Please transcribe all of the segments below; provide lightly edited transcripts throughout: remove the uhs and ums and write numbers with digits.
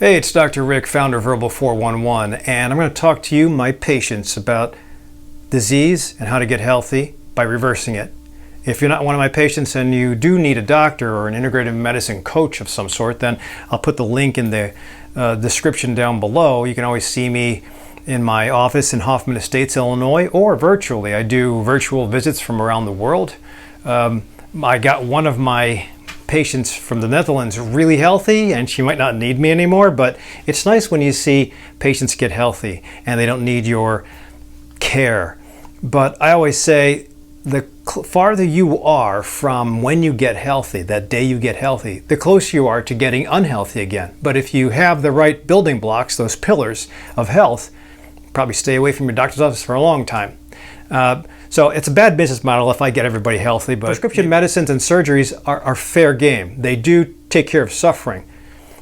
Hey, it's Dr. Rick, founder of Herbal 411, and I'm going to talk to you, my patients, about disease and how to get healthy by reversing it. If you're not one of my patients and you do need a doctor or an integrative medicine coach of some sort, then I'll put the link in the description down below. You can always see me in my office in Hoffman Estates, Illinois, or virtually. I do virtual visits from around the world. I got one of my patients from the Netherlands really healthy, and she might not need me anymore, but it's nice when you see patients get healthy and they don't need your care. But I always say the farther you are from when you get healthy, that day you get healthy, the closer you are to getting unhealthy again. But if you have the right building blocks, those pillars of health, probably stay away from your doctor's office for a long time. So it's a bad business model if I get everybody healthy, but prescription medicines and surgeries are fair game. They do take care of suffering.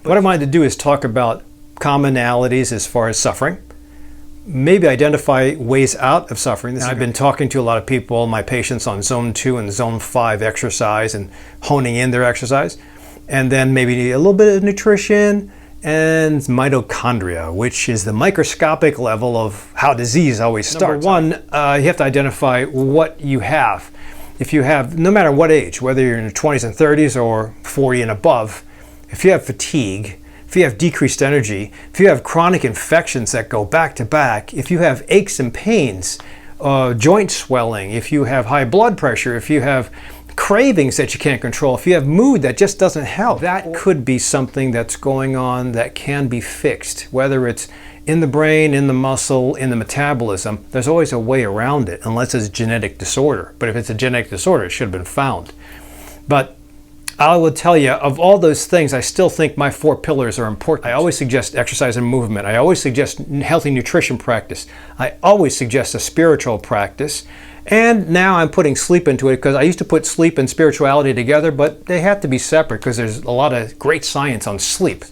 What I wanted to do is talk about commonalities as far as suffering, maybe identify ways out of suffering. I've been talking to a lot of people, my patients, on zone 2 and zone 5 exercise and honing in their exercise, and then maybe a little bit of nutrition and mitochondria, which is the microscopic level of how disease always starts. Number one, you have to identify what you have. If you have, no matter what age, whether you're in your 20s and 30s or 40 and above, if you have fatigue, if you have decreased energy, if you have chronic infections that go back to back, if you have aches and pains, joint swelling, if you have high blood pressure, if you have cravings that you can't control, if you have mood that just doesn't help, that could be something that's going on that can be fixed. Whether it's in the brain, in the muscle, in the metabolism, there's always a way around it, unless it's a genetic disorder. But if it's a genetic disorder, it should have been found. But I will tell you, of all those things, I still think my 4 pillars are important. I always suggest exercise and movement. I always suggest healthy nutrition practice. I always suggest a spiritual practice. And now I'm putting sleep into it, because I used to put sleep and spirituality together, but they have to be separate because there's a lot of great science on sleep.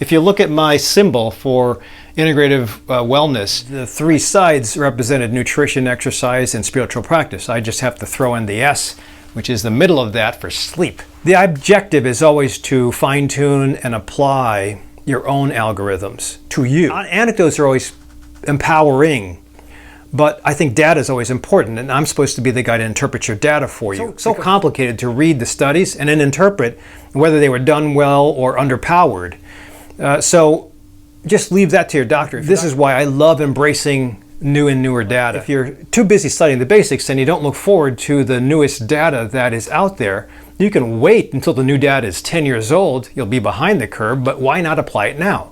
If you look at my symbol for integrative wellness, the 3 sides represented nutrition, exercise, and spiritual practice. I just have to throw in the S, which is the middle of that, for sleep. The objective is always to fine-tune and apply your own algorithms to you. Anecdotes are always empowering, but I think data is always important, and I'm supposed to be the guy to interpret your data for you. So complicated to read the studies and then interpret whether they were done well or underpowered. So just leave that to your doctor. This is why I love embracing new and newer data. If you're too busy studying the basics and you don't look forward to the newest data that is out there, you can wait until the new data is 10 years old. You'll be behind the curve, but why not apply it now?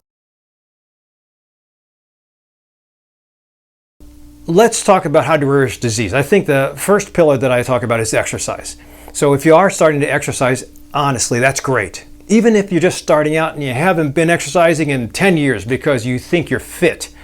Let's talk about how to reverse disease. I think the first pillar that I talk about is exercise. So if you are starting to exercise, honestly, that's great. Even if you're just starting out and you haven't been exercising in 10 years because you think you're fit.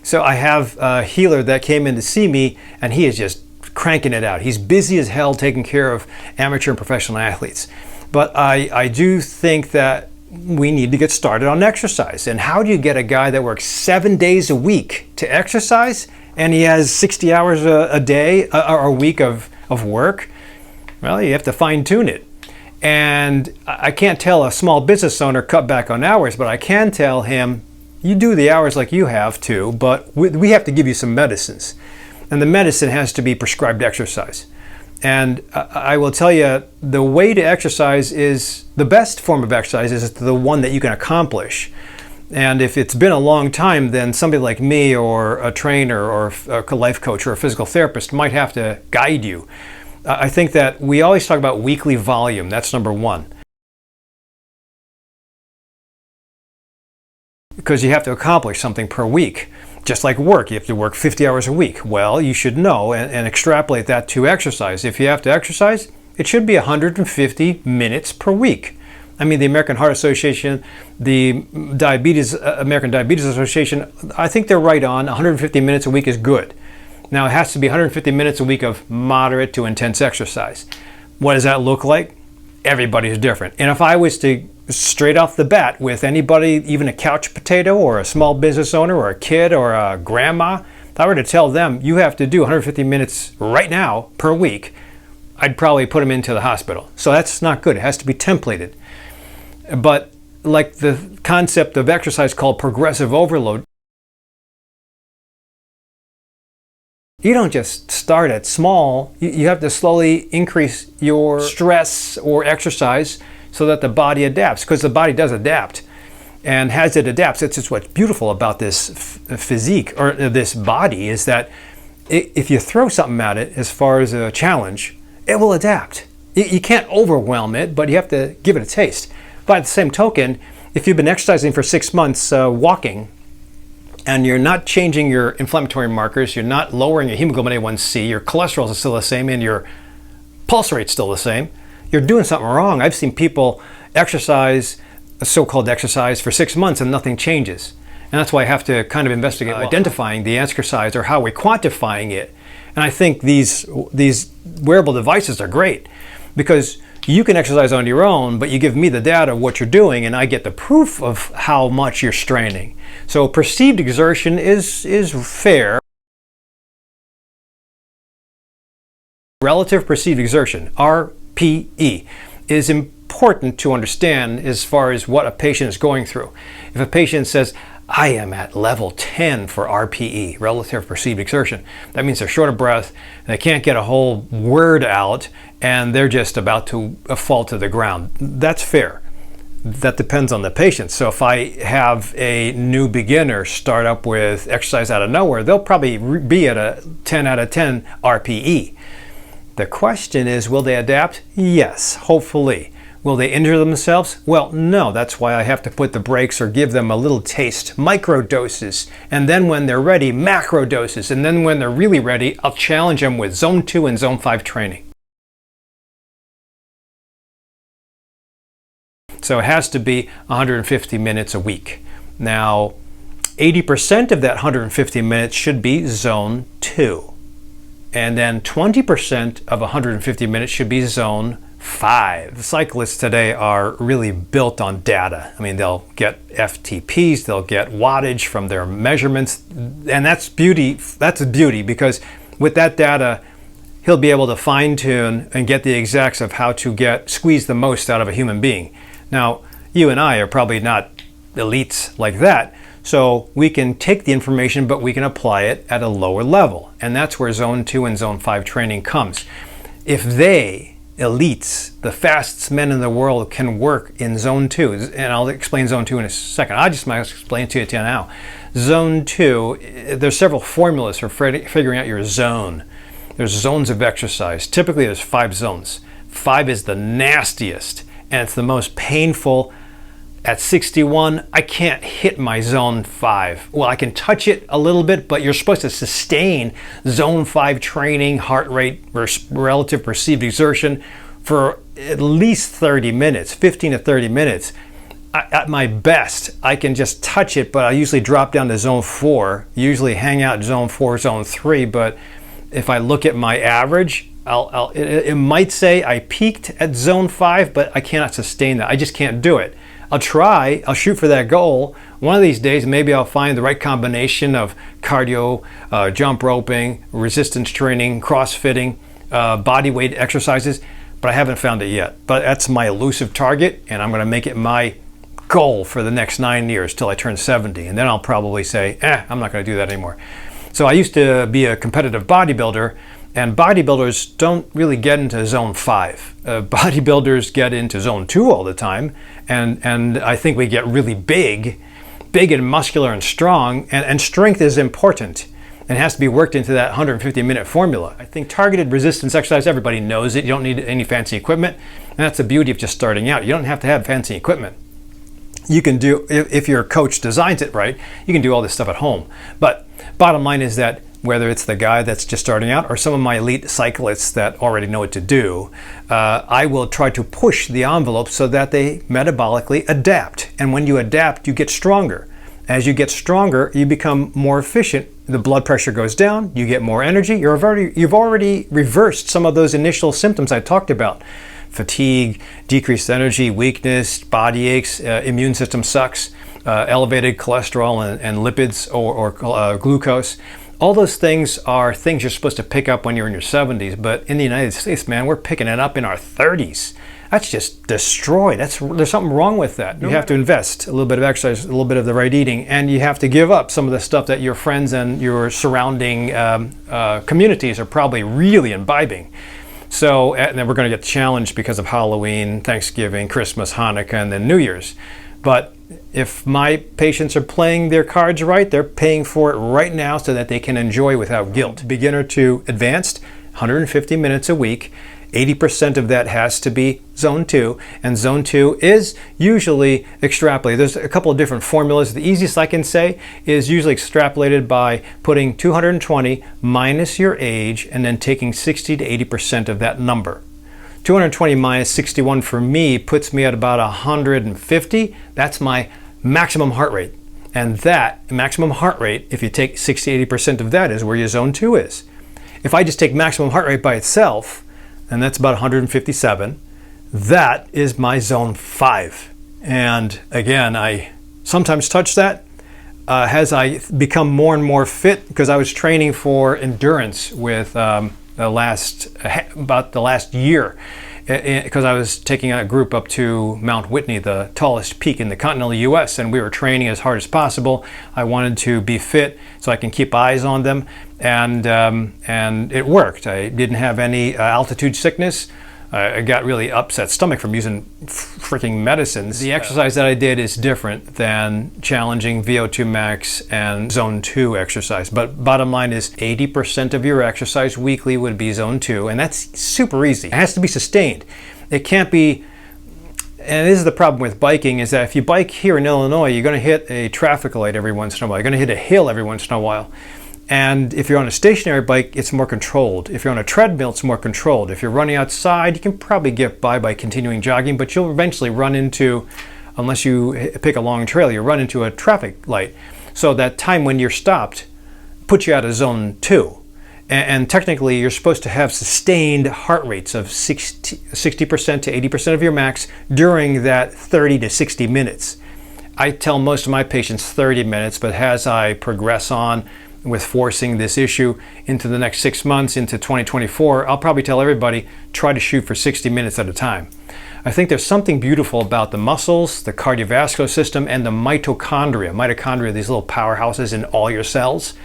So I have a healer that came in to see me, and he is just cranking it out. He's busy as hell taking care of amateur and professional athletes. But I do think that we need to get started on exercise. And how do you get a guy that works 7 days a week to exercise, and he has 60 hours a day or a week of work? Well, you have to fine-tune it. And I can't tell a small business owner cut back on hours, but I can tell him, you do the hours like you have to, but we have to give you some medicines. And the medicine has to be prescribed exercise. And I will tell you, the way to exercise is, the best form of exercise is the one that you can accomplish. And if it's been a long time, then somebody like me or a trainer or a life coach or a physical therapist might have to guide you. I think that we always talk about weekly volume. That's number 1. Because you have to accomplish something per week. Just like work, you have to work 50 hours a week. Well, you should know and extrapolate that to exercise. If you have to exercise, it should be 150 minutes per week. I mean, the American Heart Association, the American Diabetes Association, I think they're right on. 150 minutes a week is good. Now, it has to be 150 minutes a week of moderate to intense exercise. What does that look like? Everybody's different. And if I was to straight off the bat with anybody, even a couch potato or a small business owner or a kid or a grandma, if I were to tell them you have to do 150 minutes right now per week, I'd probably put them into the hospital. So that's not good. It has to be templated. But like the concept of exercise called progressive overload. You don't just start at small. You have to slowly increase your stress or exercise so that the body adapts, because the body does adapt. And as it adapts, it's just what's beautiful about this physique or this body is that if you throw something at it as far as a challenge, it will adapt. You can't overwhelm it, but you have to give it a taste. By the same token, if you've been exercising for 6 months, walking, and you're not changing your inflammatory markers, you're not lowering your hemoglobin A1C, your cholesterol is still the same, and your pulse rate's still the same, you're doing something wrong. I've seen people exercise, so-called exercise, for 6 months and nothing changes. And that's why I have to kind of investigate identifying the exercise or how we're quantifying it. And I think these wearable devices are great because you can exercise on your own, but you give me the data of what you're doing and I get the proof of how much you're straining. So perceived exertion is fair. Relative perceived exertion, RPE, is important to understand as far as what a patient is going through. If a patient says, I am at level 10 for RPE, relative perceived exertion, that means they're short of breath, they can't get a whole word out, and they're just about to fall to the ground. That's fair. That depends on the patient. So if I have a new beginner start up with exercise out of nowhere, they'll probably be at a 10 out of 10 RPE. The question is, will they adapt? Yes, hopefully. Will they injure themselves? Well, no. That's why I have to put the brakes or give them a little taste, micro doses. And then when they're ready, macro doses. And then when they're really ready, I'll challenge them with zone 2 and zone 5 training. So it has to be 150 minutes a week. Now, 80% of that 150 minutes should be zone 2. And then 20% of 150 minutes should be zone 5. Cyclists today are really built on data. I mean, they'll get FTPs, they'll get wattage from their measurements, and that's beauty. That's a beauty because with that data, he'll be able to fine tune and get the exacts of how to squeeze the most out of a human being. Now, you and I are probably not elites like that, so we can take the information, but we can apply it at a lower level. And that's where zone 2 and zone 5 training comes. If they, elites, the fastest men in the world, can work in zone 2, and I'll explain zone 2 in a second. I just might explain to you now. Zone 2, there's several formulas for figuring out your zone. There's zones of exercise. Typically there's 5 zones. 5 is the nastiest, and it's the most painful. At 61, I can't hit my zone 5. Well, I can touch it a little bit, but you're supposed to sustain zone 5 training, heart rate, relative perceived exertion for at least 30 minutes, 15 to 30 minutes. At my best, I can just touch it, but I usually drop down to zone 4, usually hang out in zone 4, zone 3, but if I look at my average, it might say I peaked at zone 5, but I cannot sustain that. I just can't do it. I'll try, I'll shoot for that goal. One of these days, maybe I'll find the right combination of cardio, jump roping, resistance training, crossfitting, body weight exercises, but I haven't found it yet. But that's my elusive target, and I'm gonna make it my goal for the next 9 years till I turn 70. And then I'll probably say, I'm not gonna do that anymore. So I used to be a competitive bodybuilder, and bodybuilders don't really get into zone 5. Bodybuilders get into zone 2 all the time, and I think we get really big and muscular and strong, and strength is important and has to be worked into that 150-minute formula. I think targeted resistance exercise, everybody knows it. You don't need any fancy equipment, and that's the beauty of just starting out. You don't have to have fancy equipment. You can do, if your coach designs it right, you can do all this stuff at home. But bottom line is that whether it's the guy that's just starting out or some of my elite cyclists that already know what to do, I will try to push the envelope so that they metabolically adapt. And when you adapt, you get stronger. As you get stronger, you become more efficient. The blood pressure goes down, you get more energy. You've already reversed some of those initial symptoms I talked about. Fatigue, decreased energy, weakness, body aches, immune system sucks, elevated cholesterol and lipids or glucose. All those things are things you're supposed to pick up when you're in your 70s, but in the United States, man, we're picking it up in our 30s. That's just destroyed. There's something wrong with that. You have to invest a little bit of exercise, a little bit of the right eating, and you have to give up some of the stuff that your friends and your surrounding communities are probably really imbibing. So, and then we're going to get challenged because of Halloween, Thanksgiving, Christmas, Hanukkah, and then New Year's. But if my patients are playing their cards right, they're paying for it right now so that they can enjoy without guilt. Beginner to advanced, 150 minutes a week. 80% of that has to be zone 2, and zone 2 is usually extrapolated. There's a couple of different formulas. The easiest I can say is usually extrapolated by putting 220 minus your age and then taking 60 to 80% of that number. 220 minus 61 for me puts me at about 150. That's my maximum heart rate. And that maximum heart rate, if you take 60-80% of that, is where your zone 2 is. If I just take maximum heart rate by itself, and that's about 157, that is my zone 5. And again, I sometimes touch that as I become more and more fit, because I was training for endurance with about the last year, because I was taking a group up to Mount Whitney, the tallest peak in the continental US, and we were training as hard as possible. I wanted to be fit so I can keep eyes on them, and it worked. I didn't have any altitude sickness. I got really upset stomach from using freaking medicines. The exercise that I did is different than challenging VO2 max and zone 2 exercise. But bottom line is 80% of your exercise weekly would be zone 2, and that's super easy. It has to be sustained. It can't be, and this is the problem with biking, is that if you bike here in Illinois, you're going to hit a traffic light every once in a while. You're going to hit a hill every once in a while. And if you're on a stationary bike, it's more controlled. If you're on a treadmill, it's more controlled. If you're running outside, you can probably get by continuing jogging, but you'll eventually run into, unless you pick a long trail, you run into a traffic light. So that time when you're stopped puts you out of zone 2. And technically, you're supposed to have sustained heart rates of 60% to 80% of your max during that 30 to 60 minutes. I tell most of my patients 30 minutes, but as I progress on with forcing this issue into the next 6 months, into 2024, I'll probably tell everybody, try to shoot for 60 minutes at a time. I think there's something beautiful about the muscles, the cardiovascular system, and the mitochondria. Mitochondria are these little powerhouses in all your cells.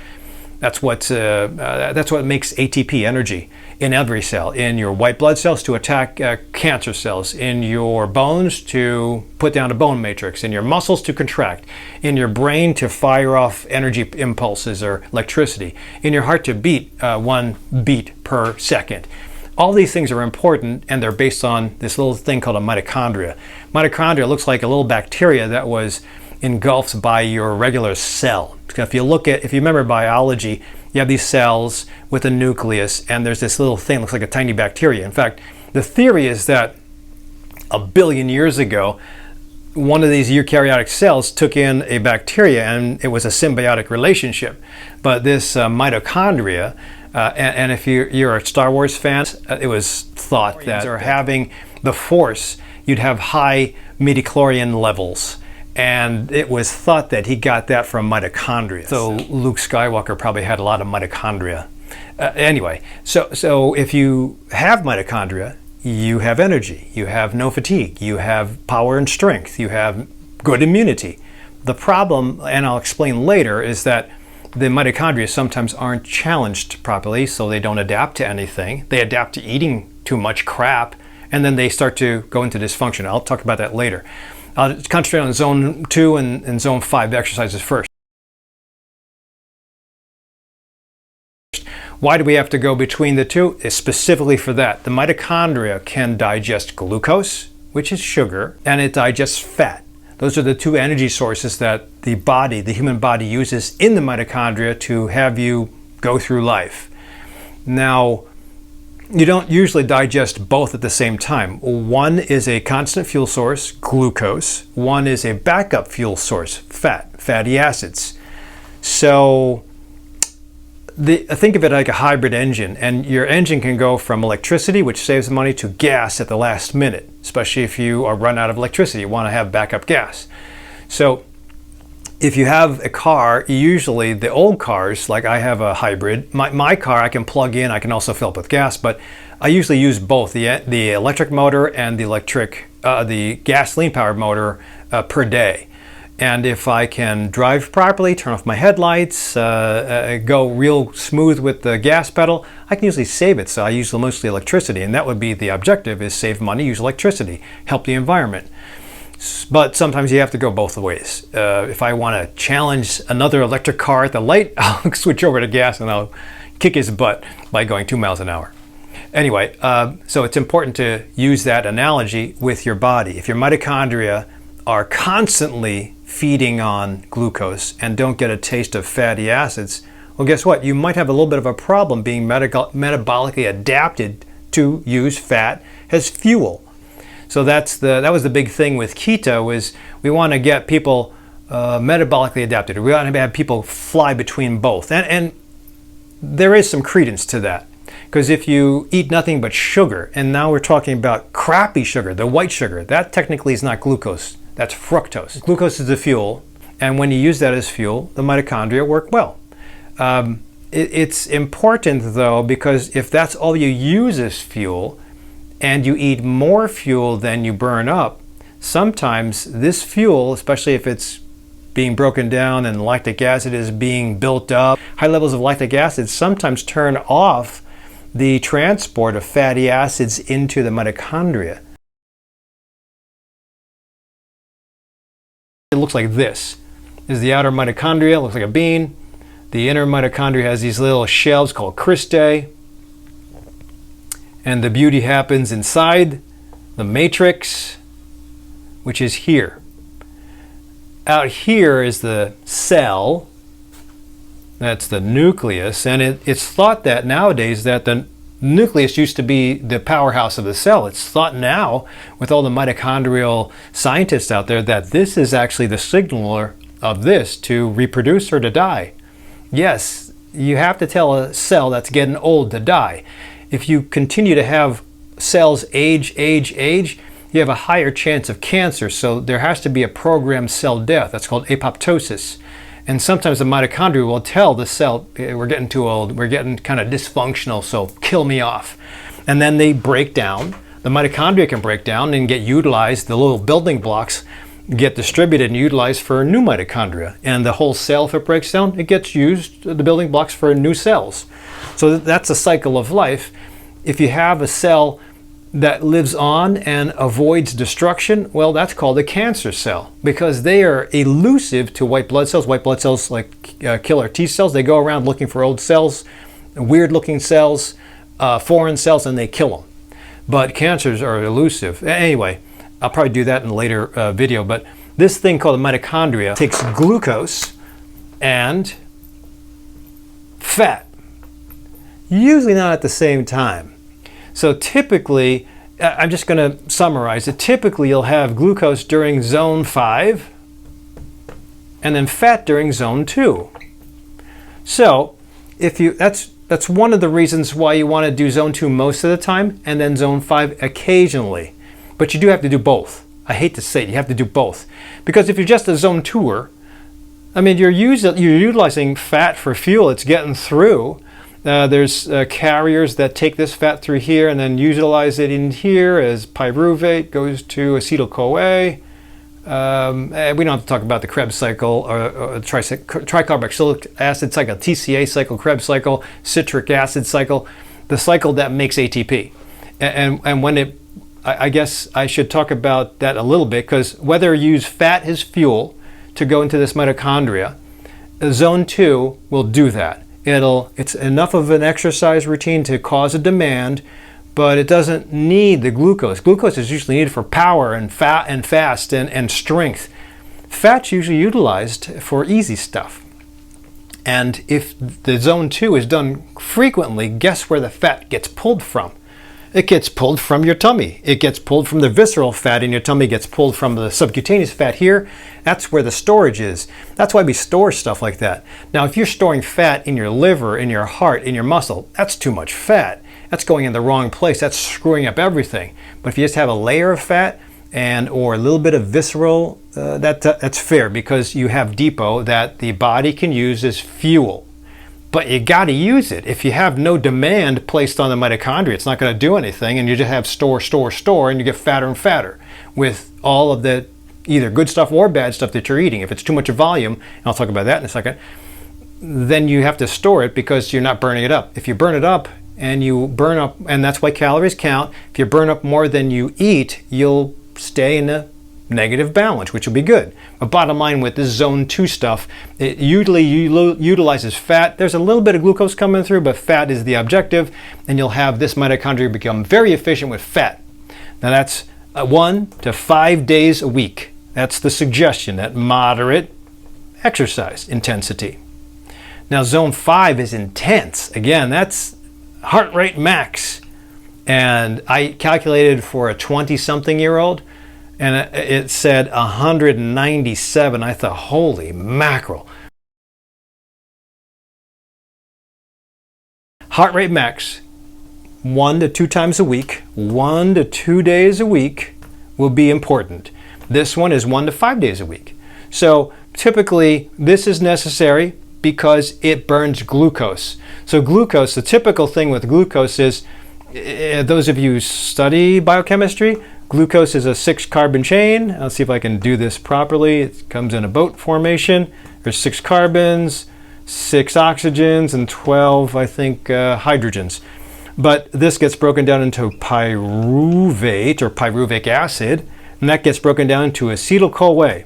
That's what makes ATP, energy, in every cell. In your white blood cells to attack cancer cells. In your bones to put down a bone matrix. In your muscles to contract. In your brain to fire off energy impulses or electricity. In your heart to beat 1 beat per second. All these things are important, and they're based on this little thing called a mitochondria. Mitochondria looks like a little bacteria that was engulfed by your regular cell. If you remember biology, you have these cells with a nucleus, and there's this little thing that looks like a tiny bacteria. In fact, the theory is that 1 billion years ago, one of these eukaryotic cells took in a bacteria, and it was a symbiotic relationship. But this mitochondria, and if you're a Star Wars fan, it was thought that having the Force, you'd have high midichlorian levels. And it was thought that he got that from mitochondria. So Luke Skywalker probably had a lot of mitochondria. Anyway, so if you have mitochondria, you have energy, you have no fatigue, you have power and strength, you have good immunity. The problem, and I'll explain later, is that the mitochondria sometimes aren't challenged properly, so they don't adapt to anything. They adapt to eating too much crap, and then they start to go into dysfunction. I'll talk about that later. I'll concentrate on zone 2 and zone 5 exercises first. Why do we have to go between the two? It's specifically for that. The mitochondria can digest glucose, which is sugar, and it digests fat. Those are the two energy sources that the human body uses in the mitochondria to have you go through life. Now, you don't usually digest both at the same time. One is a constant fuel source, glucose. One is a backup fuel source, fatty acids. So think of it like a hybrid engine, and your engine can go from electricity, which saves money, to gas at the last minute, especially if you are run out of electricity. You want to have backup gas. So If you have a car, usually the old cars, like I have a hybrid, my car I can plug in, I can also fill up with gas, but I usually use both the electric motor and the gasoline powered motor per day. And if I can drive properly, turn off my headlights, go real smooth with the gas pedal, I can usually save it. So I use mostly electricity, and that would be the objective, is save money, use electricity, help the environment. But sometimes you have to go both ways. If I want to challenge another electric car at the light, I'll switch over to gas and I'll kick his butt by going 2 miles an hour. Anyway, so it's important to use that analogy with your body. If your mitochondria are constantly feeding on glucose and don't get a taste of fatty acids, well, guess what? You might have a little bit of a problem being metabolically adapted to use fat as fuel. So that was the big thing with keto, is we want to get people metabolically adapted. We want to have people fly between both. And there is some credence to that. Because if you eat nothing but sugar, and now we're talking about crappy sugar, the white sugar, that technically is not glucose, that's fructose. Glucose is the fuel, and when you use that as fuel, the mitochondria work well. It's important though, because if that's all you use as fuel, and you eat more fuel than you burn up, sometimes this fuel, especially if it's being broken down and lactic acid is being built up, high levels of lactic acid sometimes turn off the transport of fatty acids into the mitochondria. It looks like this. This is the outer mitochondria, it looks like a bean. The inner mitochondria has these little shells called cristae. And the beauty happens inside the matrix, which is here. Out here is the cell. That's the nucleus, and it's thought that nowadays that the nucleus used to be the powerhouse of the cell. It's thought now, with all the mitochondrial scientists out there, that this is actually the signaler of this to reproduce or to die. Yes, you have to tell a cell that's getting old to die. If you continue to have cells age, you have a higher chance of cancer. So there has to be a programmed cell death. That's called apoptosis. And sometimes the mitochondria will tell the cell, we're getting too old, we're getting kind of dysfunctional, so kill me off. And then they break down. The mitochondria can break down and get utilized. The little building blocks get distributed and utilized for new mitochondria. And the whole cell, if it breaks down, it gets used, the building blocks, for new cells. So that's a cycle of life. If you have a cell that lives on and avoids destruction, well, that's called a cancer cell, because they are elusive to white blood cells. White blood cells, like killer T cells, they go around looking for old cells, weird looking cells, foreign cells, and they kill them. But cancers are elusive. Anyway, I'll probably do that in a later video, but this thing called the mitochondria takes glucose and fat, usually not at the same time. So typically, I'm just going to summarize it. Typically, you'll have glucose during zone 5 and then fat during zone 2. So that's one of the reasons why you want to do zone 2 most of the time and then zone 5 occasionally. But you do have to do both. I hate to say it, you have to do both. Because if you're just a zone 2er, I mean, you're utilizing fat for fuel, it's getting through. There's carriers that take this fat through here and then utilize it in here as pyruvate, goes to acetyl-CoA. We don't have to talk about the Krebs cycle or tricarboxylic acid cycle, TCA cycle, Krebs cycle, citric acid cycle, the cycle that makes ATP. And when I guess I should talk about that a little bit, because whether you use fat as fuel to go into this mitochondria, zone 2 will do that. It's enough of an exercise routine to cause a demand, but it doesn't need the glucose. Glucose is usually needed for power and fat and fast and strength. Fat's usually utilized for easy stuff. And if the zone 2 is done frequently, guess where the fat gets pulled from? It gets pulled from your tummy. It gets pulled from the visceral fat in your tummy, gets pulled from the subcutaneous fat here. That's where the storage is. That's why we store stuff like that. Now, if you're storing fat in your liver, in your heart, in your muscle, that's too much fat. That's going in the wrong place. That's screwing up everything. But if you just have a layer of fat, and or a little bit of visceral, that's fair, because you have depot that the body can use as fuel. But you got to use it. If you have no demand placed on the mitochondria, it's not going to do anything, and you just have store, and you get fatter and fatter with all of the either good stuff or bad stuff that you're eating. If it's too much volume, and I'll talk about that in a second, then you have to store it because you're not burning it up. If you burn it up and you burn up, and that's why calories count, if you burn up more than you eat, you'll stay in a negative balance, which will be good. But bottom line with this zone 2 stuff, it usually utilizes fat. There's a little bit of glucose coming through, but fat is the objective, and you'll have this mitochondria become very efficient with fat. Now that's 1 to 5 days a week. That's the suggestion at moderate exercise intensity. Now zone 5 is intense. Again, that's heart rate max. And I calculated for a 20-something-year-old, and it said 197. I thought, holy mackerel. Heart rate max, 1 to 2 times a week, 1 to 2 days a week will be important. This one is 1 to 5 days a week. So typically this is necessary because it burns glucose. So glucose, the typical thing with glucose is, those of you who study biochemistry, glucose is a 6-carbon chain. I'll see if I can do this properly. It comes in a boat formation. There's 6 carbons, 6 oxygens, and 12, I think, hydrogens. But this gets broken down into pyruvate or pyruvic acid, and that gets broken down into acetyl-CoA.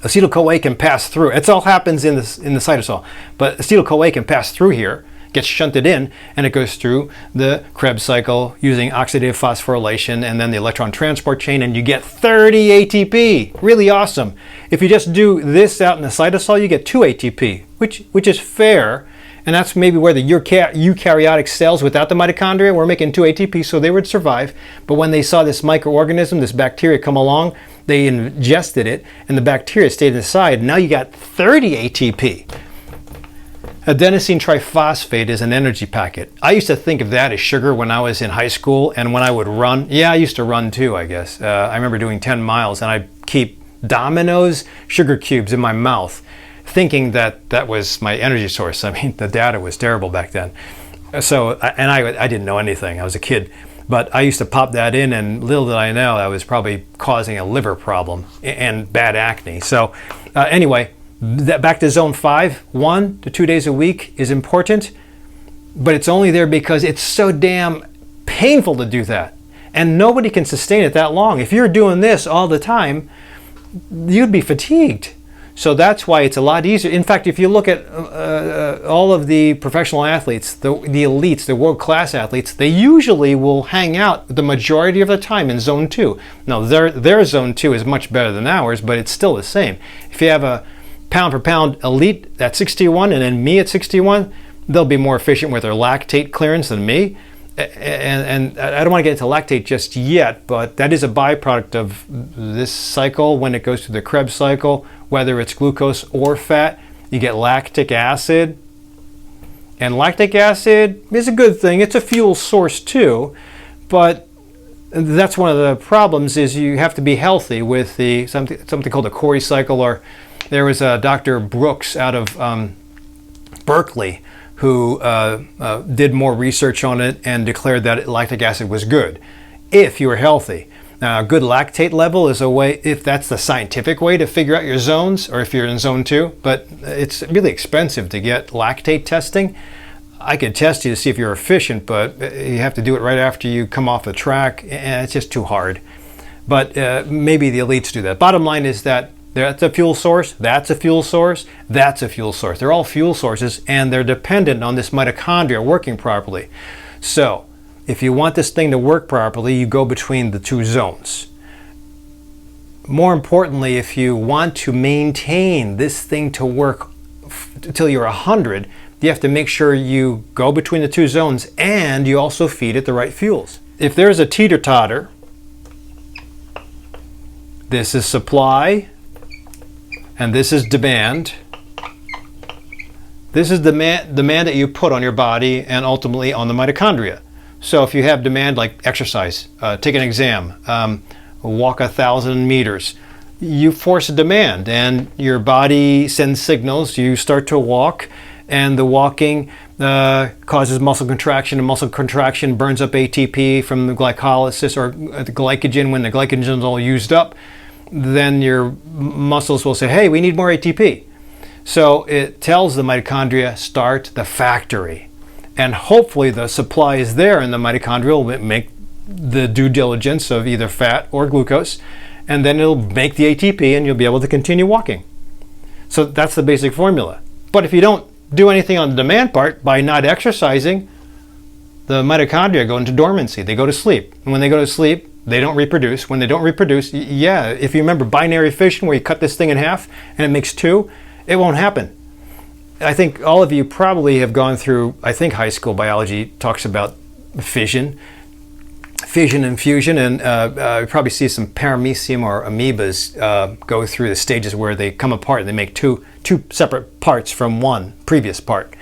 Acetyl-CoA can pass through. It all happens in the cytosol, but acetyl-CoA can pass through here, gets shunted in, and it goes through the Krebs cycle using oxidative phosphorylation and then the electron transport chain, and you get 30 ATP. Really awesome. If you just do this out in the cytosol, you get 2 ATP, which is fair, and that's maybe where the eukaryotic cells without the mitochondria were making 2 ATP, so they would survive. But when they saw this microorganism, this bacteria come along, they ingested it, and the bacteria stayed inside. Now you got 30 ATP. Adenosine triphosphate is an energy packet. I used to think of that as sugar when I was in high school, and when I would run, I used to run too, I guess. I remember doing 10 miles, and I'd keep Domino's sugar cubes in my mouth, thinking that that was my energy source. I mean, the data was terrible back then. So, and I didn't know anything. I was a kid. But I used to pop that in, and little did I know I was probably causing a liver problem and bad acne. So anyway, back to zone 5, 1 to 2 days a week is important, but it's only there because it's so damn painful to do that. And nobody can sustain it that long. If you're doing this all the time, you'd be fatigued. So that's why it's a lot easier. In fact, if you look at all of the professional athletes, the elites, the world-class athletes, they usually will hang out the majority of the time in zone 2. Now, their zone 2 is much better than ours, but it's still the same. If you have a pound-for-pound elite at 61 and then me at 61, they'll be more efficient with their lactate clearance than me. And I don't want to get into lactate just yet, but that is a byproduct of this cycle. When it goes through the Krebs cycle, whether it's glucose or fat, you get lactic acid. And lactic acid is a good thing. It's a fuel source too, but that's one of the problems is you have to be healthy with the something called the Cori cycle, or there was a Dr. Brooks out of Berkeley who did more research on it and declared that lactic acid was good if you were healthy. Now, a good lactate level is a way, if that's the scientific way to figure out your zones, or if you're in zone 2, but it's really expensive to get lactate testing. I could test you to see if you're efficient, but you have to do it right after you come off the track, and it's just too hard. But maybe the elites do that. Bottom line is that that's a fuel source, that's a fuel source, that's a fuel source. They're all fuel sources, and they're dependent on this mitochondria working properly. So, if you want this thing to work properly, you go between the 2 zones. More importantly, if you want to maintain this thing to work until you're 100, you have to make sure you go between the 2 zones, and you also feed it the right fuels. If there's a teeter-totter, this is supply, and this is demand. This is demand that you put on your body and ultimately on the mitochondria. So if you have demand like exercise, take an exam, walk 1,000 meters. You force a demand and your body sends signals. You start to walk, and the walking causes muscle contraction, and muscle contraction burns up ATP from the glycolysis or the glycogen. When the glycogen is all used up, then your muscles will say, hey, we need more ATP. So it tells the mitochondria, start the factory. And hopefully the supply is there, and the mitochondria will make the due diligence of either fat or glucose, and then it'll make the ATP and you'll be able to continue walking. So that's the basic formula. But if you don't do anything on the demand part, by not exercising, the mitochondria go into dormancy. They go to sleep. And when they go to sleep, they don't reproduce. When they don't reproduce, yeah, if you remember binary fission where you cut this thing in half and it makes two, it won't happen. I think all of you probably have gone through, I think high school biology talks about fission and fusion, and you probably see some paramecium or amoebas go through the stages where they come apart and they make two separate parts from one previous part.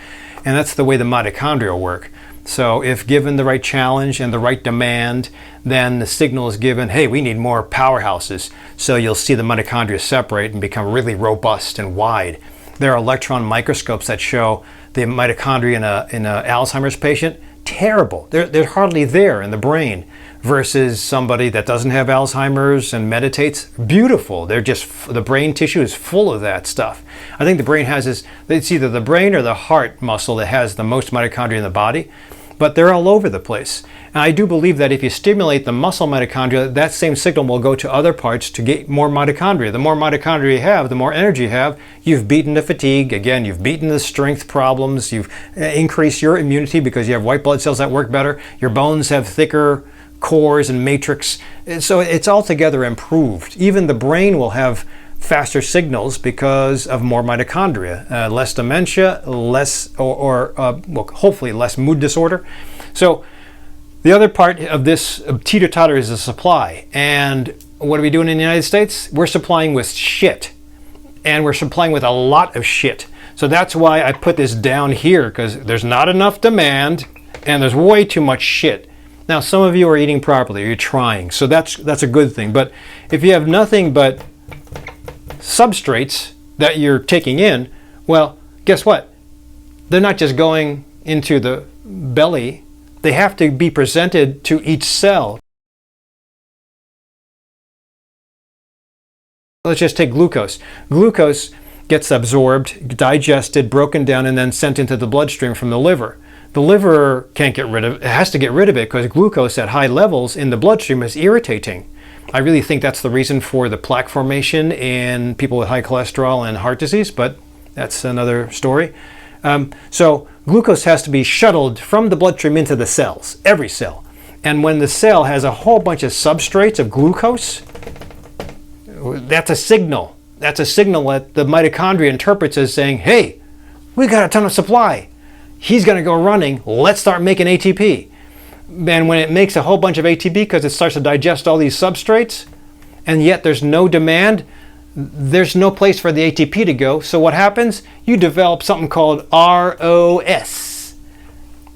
And that's the way the mitochondria work. So if given the right challenge and the right demand, then the signal is given, hey, we need more powerhouses. So you'll see the mitochondria separate and become really robust and wide. There are electron microscopes that show the mitochondria in an Alzheimer's patient. Terrible. They're hardly there in the brain, versus somebody that doesn't have Alzheimer's and meditates. Beautiful. They're just, the brain tissue is full of that stuff. I think the brain has this, it's either the brain or the heart muscle that has the most mitochondria in the body, but they're all over the place. And I do believe that if you stimulate the muscle mitochondria, that same signal will go to other parts to get more mitochondria. The more mitochondria you have, the more energy you have. You've beaten the fatigue. Again, you've beaten the strength problems. You've increased your immunity because you have white blood cells that work better. Your bones have thicker cores and matrix. So it's altogether improved. Even the brain will have faster signals because of more mitochondria, less dementia, less well, hopefully less mood disorder. So the other part of this teeter-totter is the supply. And what are we doing in the United States? We're supplying with shit. And we're supplying with a lot of shit. So that's why I put this down here, because there's not enough demand and there's way too much shit. Now, some of you are eating properly, you're trying, so that's a good thing. But if you have nothing but substrates that you're taking in, well, guess what? They're not just going into the belly. They have to be presented to each cell. Let's just take glucose. Glucose gets absorbed, digested, broken down, and then sent into the bloodstream from the liver. The liver can't get rid of it. It has to get rid of it because glucose at high levels in the bloodstream is irritating. I really think that's the reason for the plaque formation in people with high cholesterol and heart disease, but that's another story. So glucose has to be shuttled from the bloodstream into the cells, every cell. And when the cell has a whole bunch of substrates of glucose, that's a signal. That's a signal that the mitochondria interprets as saying, hey, we got a ton of supply. He's going to go running. Let's start making ATP. And when it makes a whole bunch of ATP because it starts to digest all these substrates, and yet there's no demand, there's no place for the ATP to go. So what happens? You develop something called ROS.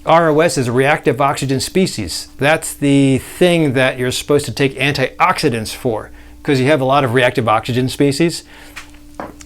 ROS is a reactive oxygen species. That's the thing that you're supposed to take antioxidants for, because you have a lot of reactive oxygen species.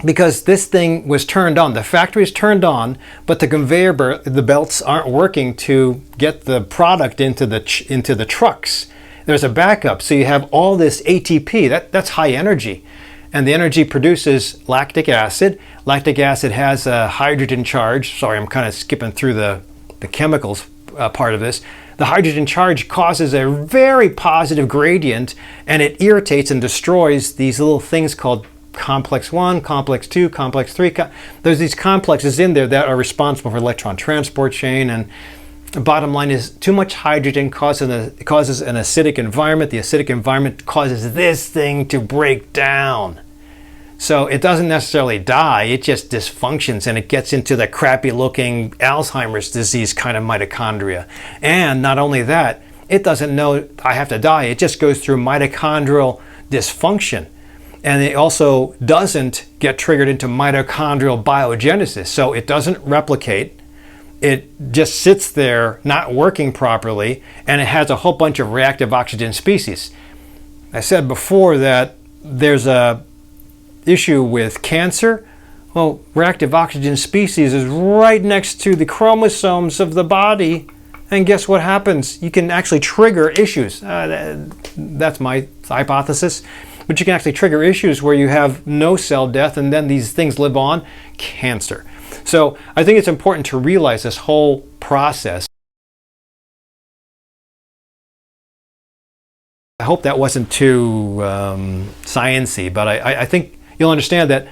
Because this thing was turned on, the factory is turned on, but the conveyor the belts aren't working to get the product into the trucks. There's a backup, so you have all this ATP. That's high energy, and the energy produces lactic acid. Lactic acid has a hydrogen charge. Sorry, I'm kind of skipping through the chemicals part of this. The hydrogen charge causes a very positive gradient, and it irritates and destroys these little things called complex 1, complex 2, complex 3. There's these complexes in there that are responsible for electron transport chain, and the bottom line is too much hydrogen causes an acidic environment. The acidic environment causes this thing to break down. So it doesn't necessarily die, it just dysfunctions and it gets into the crappy looking Alzheimer's disease kind of mitochondria. And not only that, it doesn't know I have to die, it just goes through mitochondrial dysfunction. And it also doesn't get triggered into mitochondrial biogenesis. So it doesn't replicate. It just sits there not working properly, and it has a whole bunch of reactive oxygen species. I said before that there's a issue with cancer. Well, reactive oxygen species is right next to the chromosomes of the body, and guess what happens? You can actually trigger issues. That's my hypothesis. But you can actually trigger issues where you have no cell death and then these things live on. Cancer. So I think it's important to realize this whole process. I hope that wasn't too science-y, but I think you'll understand that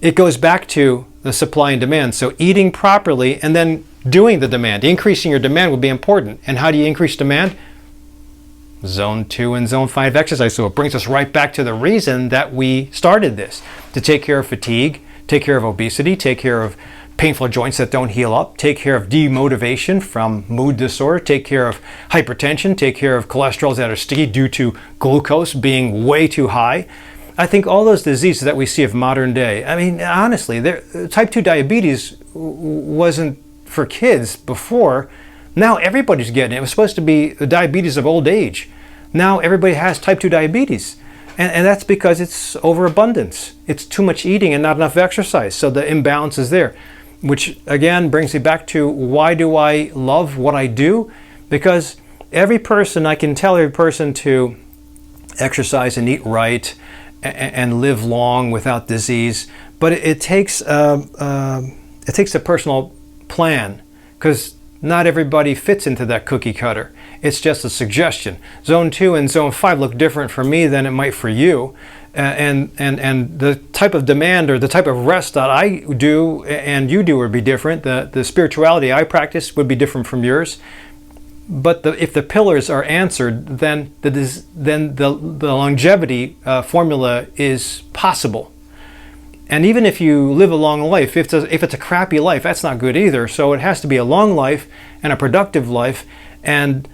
it goes back to the supply and demand. So eating properly and then doing the demand. Increasing your demand would be important. And how do you increase demand? Zone 2 and Zone 5 exercise. So it brings us right back to the reason that we started this. To take care of fatigue, take care of obesity, take care of painful joints that don't heal up, take care of demotivation from mood disorder, take care of hypertension, take care of cholesterols that are sticky due to glucose being way too high. I think all those diseases that we see of modern day, I mean, honestly, type 2 diabetes wasn't for kids before. Now everybody's getting it. It was supposed to be the diabetes of old age. Now everybody has type 2 diabetes. And that's because it's overabundance. It's too much eating and not enough exercise. So the imbalance is there. Which again brings me back to, why do I love what I do? Because every person, I can tell every person to exercise and eat right and live long without disease, but it takes a personal plan, because not everybody fits into that cookie cutter. It's just a suggestion. Zone 2 and Zone 5 look different for me than it might for you. And the type of demand or the type of rest that I do and you do would be different. The spirituality I practice would be different from yours. But if the pillars are answered, then the longevity formula is possible. And even if you live a long life, if it's a crappy life, that's not good either. So it has to be a long life and a productive life and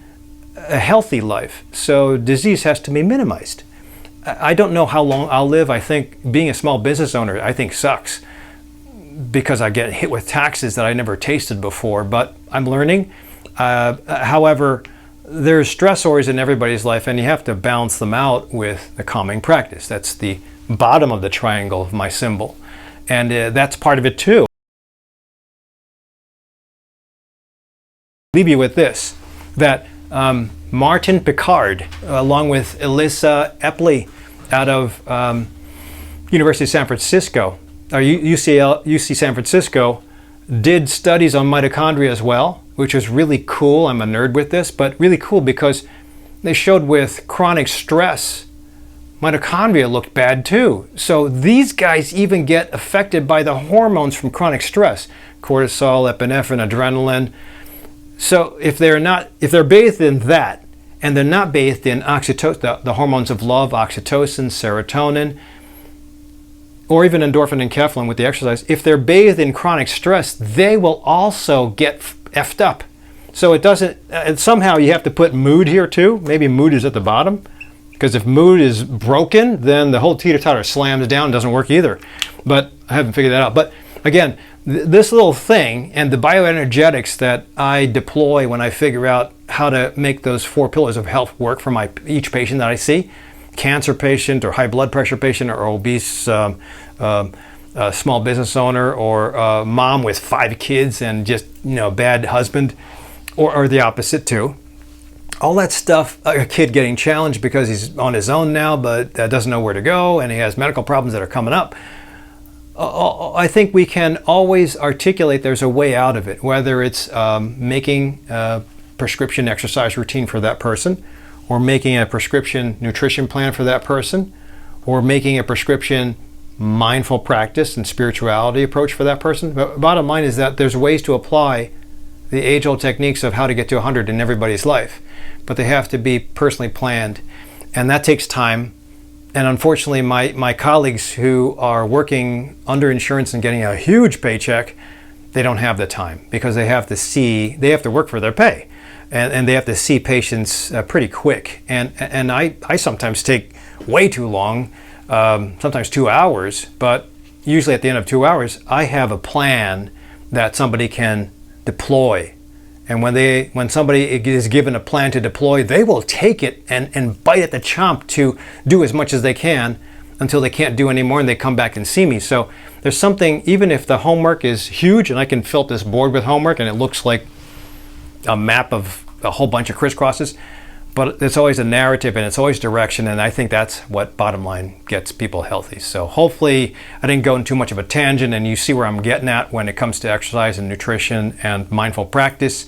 a healthy life. So disease has to be minimized. I don't know how long I'll live. I think being a small business owner, I think sucks, because I get hit with taxes that I never tasted before, but I'm learning. However, there's stressors in everybody's life, and you have to balance them out with the calming practice. That's the bottom of the triangle of my symbol, and that's part of it too. Leave you with this, that Martin Picard, along with Elissa Epley out of University of San Francisco, or UC San Francisco, did studies on mitochondria as well, which was really cool. I'm a nerd with this, but really cool because they showed with chronic stress, mitochondria looked bad too. So these guys even get affected by the hormones from chronic stress, cortisol, epinephrine, adrenaline. So if they're bathed in that, and they're not bathed in oxytocin, the hormones of love, oxytocin, serotonin, or even endorphin and enkephalin with the exercise, if they're bathed in chronic stress, they will also get effed up. So it doesn't, somehow you have to put mood here too. Maybe mood is at the bottom, because if mood is broken, then the whole teeter-totter slams down, doesn't work either. But I haven't figured that out. But again, this little thing and the bioenergetics that I deploy when I figure out how to make those 4 pillars of health work for each patient that I see, cancer patient or high blood pressure patient or obese small business owner or mom with 5 kids and just bad husband, or the opposite too. All that stuff, a kid getting challenged because he's on his own now but doesn't know where to go, and he has medical problems that are coming up. I think we can always articulate there's a way out of it, whether it's making a prescription exercise routine for that person, or making a prescription nutrition plan for that person, or making a prescription mindful practice and spirituality approach for that person. But bottom line is that there's ways to apply the age-old techniques of how to get to 100 in everybody's life, but they have to be personally planned, and that takes time. And unfortunately, my colleagues who are working under insurance and getting a huge paycheck, they don't have the time, because they have to work for their pay, and they have to see patients pretty quick. And I sometimes take way too long, sometimes 2 hours, but usually at the end of 2 hours, I have a plan that somebody can deploy And when somebody is given a plan to deploy, they will take it and bite at the chomp to do as much as they can until they can't do anymore and they come back and see me. So there's something, even if the homework is huge and I can fill up this board with homework and it looks like a map of a whole bunch of crisscrosses, but it's always a narrative and it's always direction, and I think that's what bottom line gets people healthy. So hopefully I didn't go into too much of a tangent and you see where I'm getting at when it comes to exercise and nutrition and mindful practice.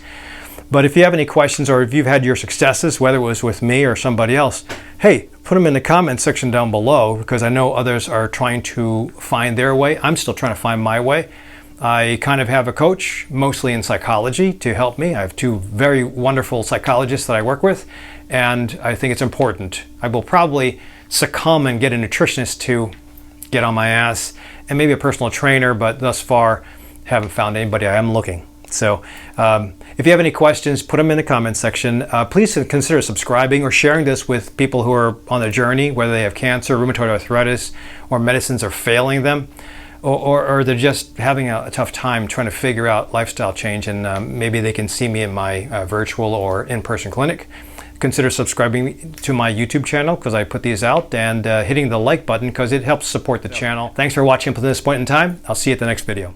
But if you have any questions or if you've had your successes, whether it was with me or somebody else, hey, put them in the comment section down below, because I know others are trying to find their way. I'm still trying to find my way. I kind of have a coach, mostly in psychology, to help me. I have two very wonderful psychologists that I work with, and I think it's important. I will probably succumb and get a nutritionist to get on my ass, and maybe a personal trainer, but thus far haven't found anybody. I am looking. So if you have any questions, put them in the comments section. Please consider subscribing or sharing this with people who are on the journey, whether they have cancer, rheumatoid arthritis, or medicines are failing them, or they're just having a tough time trying to figure out lifestyle change, and maybe they can see me in my virtual or in-person clinic. Consider subscribing to my YouTube channel, because I put these out, and hitting the like button because it helps support the channel. Thanks for watching up to this point in time. I'll see you at the next video.